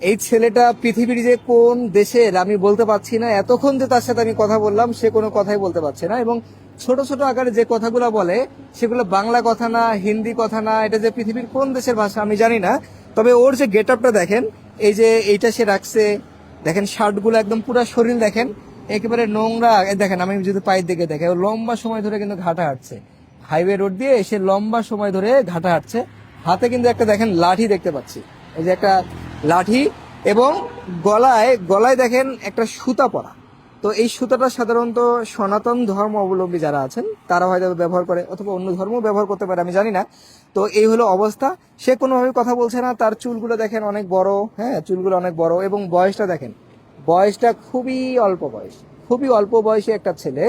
এই ছেলেটা পৃথিবীর যে কোন দেশের আমি বলতে পারছি না, এতক্ষণ যে তার সাথে আমি কথা বললাম সে কোনো কথাই বলতে পারছে না, এবং ছোট ছোট আকারে যে কথাগুলো বলে সেগুলো বাংলা কথা না, হিন্দি কথা না, এটা যে পৃথিবীর কোন দেশের ভাষা আমি জানি না। তবে ওর যে গেট আপটা দেখেন, এই যে এইটা সে রাখছে, দেখেন শার্টগুলো একদম পুরো শরীর দেখেন একেবারে নোংরা। দেখেন আমি যদি পায়ের দিকে দেখে, ও লম্বা সময় ধরে কিন্তু ঘাটা হাঁটছে, হাইওয়ে রোড দিয়ে সে লম্বা সময় ধরে ঘাটা হাঁটছে। হাতে কিন্তু একটা দেখেন লাঠি দেখতে পাচ্ছি, এই যে একটা লাঠি, এবং গলায় গলায় দেখেন একটা সুতা পরা। তো এই সুতাটা সাধারণত সনাতন ধর্ম অবলম্বী যারা আছেন তারা হয়তো ব্যবহার করে, অথবা অন্য ধর্ম ব্যবহার করতে পারে, আমি জানি না। তো এই হলো অবস্থা। সে কোনোভাবে কথা বলছে না, তার চুলগুলো দেখেন অনেক বড়, হ্যাঁ চুলগুলো অনেক বড়, এবং বয়সটা দেখেন, বয়সটা খুবই অল্প বয়স, খুবই অল্প বয়সী একটা ছেলে।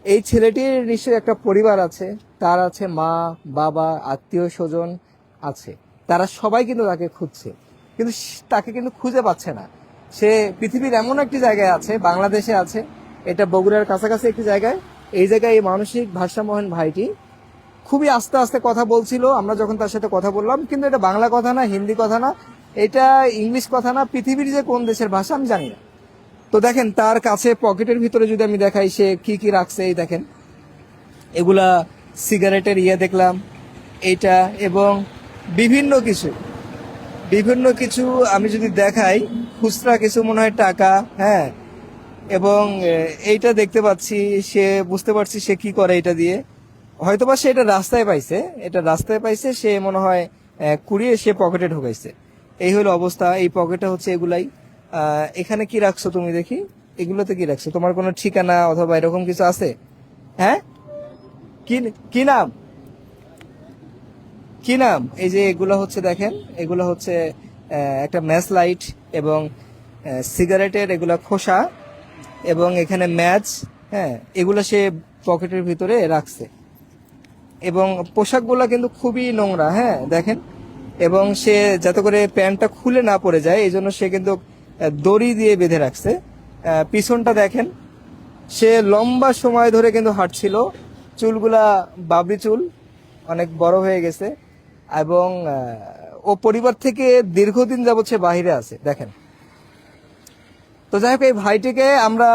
এই ছেলেটির নিশ্চয়ই একটা পরিবার আছে, তার আছে মা, বাবা, আত্মীয় স্বজন আছে, তারা সবাই কিন্তু তাকে খুঁজছে, কিন্তু তাকে কিন্তু খুঁজে পাচ্ছে না। সে পৃথিবীর এমন একটি জায়গায় আছে, বাংলাদেশে আছে, এটা বগুড়ার কাছাকাছি একটি জায়গায়। এই জায়গায় এই মানসিক ভারসাম্যহীন ভাইটি খুবই আস্তে আস্তে কথা বলছিল, আমরা যখন তার সাথে কথা বললাম, কিন্তু এটা বাংলা কথা না, হিন্দি কথা না, এটা ইংলিশ কথা না, পৃথিবীর যে কোন দেশের ভাষা আমি জানি না। তো দেখেন তার কাছে পকেটের ভিতরে যদি আমি দেখাই সে কি কি রাখছে, এই দেখেন এগুলা সিগারেটের ইয়ে দেখলাম এইটা, এবং বিভিন্ন কিছু, বিভিন্ন কিছু আমি যদি দেখাই, খুচরা কিছু মনে হয় টাকা, হ্যাঁ, এবং এইটা দেখতে পাচ্ছি, সে বুঝতে পারছি সে কি করে এটা দিয়ে। হয়তোবা সে এটা রাস্তায় পাইছে, এটা রাস্তায় পাইছে, সে মনে হয় কুড়িয়ে সে পকেটে ঢুকাইছে। এই হলো অবস্থা। এই পকেটে হচ্ছে এগুলাই। এখানে কি রাখছো তুমি দেখি, এগুলোতে কি রাখছো? তোমার কোনো ঠিকানা অথবা এরকম কিছু আছে? হ্যাঁ, কি কি নাম, কি নাম? এই যে এগুলো হচ্ছে দেখেন, এগুলো হচ্ছে একটা ম্যাচ লাইট, এবং সিগারেটের এগুলা খোসা, এবং এখানে ম্যাচ, হ্যাঁ, এগুলো সে পকেটের ভিতরে রাখছে। এবং পোশাকগুলো কিন্তু খুবই নোংরা, হ্যাঁ দেখেন। এবং সে যাতে করে প্যান্টটা খুলে না পড়ে যায় এই জন্য সে কিন্তু দড়ি দিয়ে বেঁধে রাখছে। পিছনটা দেখেন, সে লম্বা সময় ধরে কিন্তু হাঁটছিল, চুলগুলা বাবরি চুল, অনেক বড় হয়ে গেছে, এবং ও পরিবার থেকে দীর্ঘদিন যাবৎ সে বাহিরে আছে দেখেন। তো যাই হোক, এই ভাইটিকে আমরা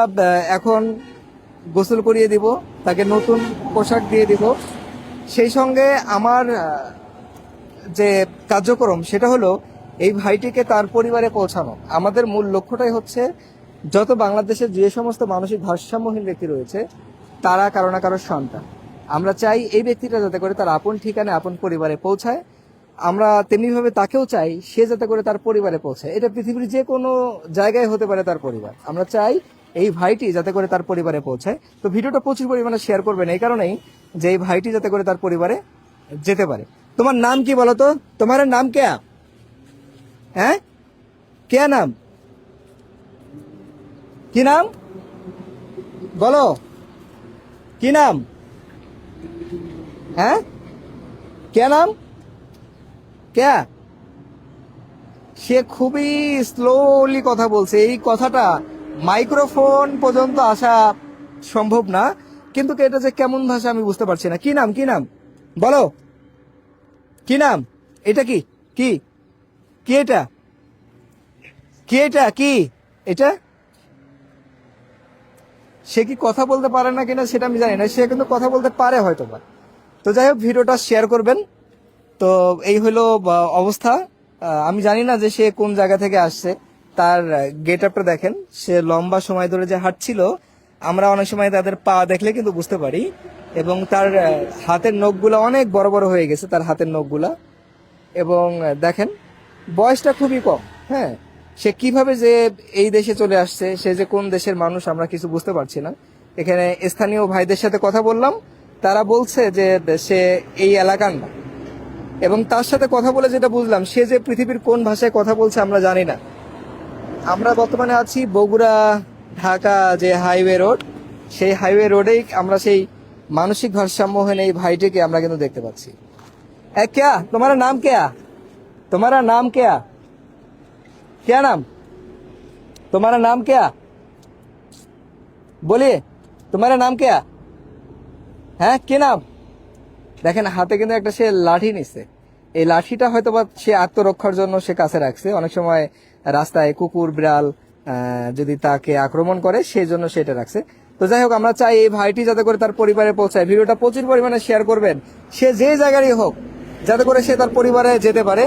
এখন গোসল করিয়ে দিব, তাকে নতুন পোশাক দিয়ে দিব। সেই সঙ্গে আমার যে কার্যক্রম সেটা হলো এই ভাইটিকে তার পরিবারে পৌঁছানো। আমাদের মূল লক্ষ্যটাই হচ্ছে যত বাংলাদেশের যে সমস্ত মানসিক ভারসাম্যহীন ব্যক্তি রয়েছে তারা কারো না কারো সন্তান, আমরা চাই এই ব্যক্তিটা যাতে করে তার আপন ঠিকানায় আপন পরিবারে পৌঁছায়। আমরা তেমনিভাবে তাকেও চাই সে যাতে করে তার পরিবারে পৌঁছায়। এটা পৃথিবীর যে কোনো জায়গায় হতে পারে তার পরিবার, আমরা চাই এই ভাইটি যাতে করে তার পরিবারে পৌঁছায়। তো ভিডিওটা প্রচুর পরিমাণে শেয়ার করবেন এই কারণেই যে এই ভাইটি যাতে করে তার পরিবারে যেতে পারে। তোমার নাম কি বলো তো? তোমার নাম কে? হ্যাঁ, কে নাম? কি নাম বলো, কি নাম? হ্যাঁ, কে নাম? কে? সে খুবই স্লোলি কথা বলছে, এই কথাটা মাইক্রোফোন পর্যন্ত আসা সম্ভব না, কিন্তু এটা যে কেমন ভাষা আমি বুঝতে পারছি না। কি নাম, কি নাম বলো, কি নাম? এটা কি, কি কি এটা, কি এটা, কি এটা? সে কি কথা বলতে পারে না কিনা সেটা আমি জানি না, সে কিন্তু কথা বলতে পারে হয়তো বা। তো যাই হোক, ভিডিওটা শেয়ার করবেন। তো এই হলো অবস্থা। আমি জানি না যে সে কোন জায়গা থেকে আসছে, তার গেট আপটা দেখেন, সে লম্বা সময় ধরে যে হাঁটছিল, আমরা অনেক সময় তাদের পা দেখলে কিন্তু বুঝতে পারি। এবং তার হাতের নখগুলো অনেক বড় বড় হয়ে গেছে, তার হাতের নখগুলা। এবং দেখেন বয়সটা খুবই কম, হ্যাঁ। সে কিভাবে যে এই দেশে চলে আসছে, সে যে কোন দেশের মানুষ আমরা কিছু বুঝতে পারছি না। এখানে স্থানীয় ভাইদের সাথে কথা বললাম, তারা বলছে যে সে এই এলাকার না। এবং তার সাথে কথা বলে যেটা বুঝলাম, সে যে পৃথিবীর কোন ভাষায় কথা বলছে আমরা জানি না। আমরা বর্তমানে আছি বগুড়া ঢাকা যে হাইওয়ে রোড, সেই হাইওয়ে রোডেই আমরা সেই মানসিক ভারসাম্যহীন এই ভাইটিকে আমরা কিন্তু দেখতে পাচ্ছি। क्या तुम्हारा नाम क्या? तुम्हारा नाम क्या? क्या नाम? तुम्हारा नाम क्या? बोलिए, तुम्हारा नाम क्या? হ্যাঁ, কি নাম? দেখেন হাতে কিন্তু একটা সে লাঠি নিচ্ছে, এই লাঠিটা হয়তো বা সে আত্মরক্ষার জন্য সে কাছে রাখছে। অনেক সময় রাস্তায় কুকুর বিড়াল যদি তাকে আক্রমণ করে সেই জন্য সেটা রাখছে। তো যাই হোক, আমরা চাই এই ভাইটি যাতে করে তার পরিবারে পৌঁছায়। ভিডিওটা প্রচুর পরিমাণে শেয়ার করবেন, সে যে জায়গারই হোক, যাতে করে সে তার পরিবারে যেতে পারে।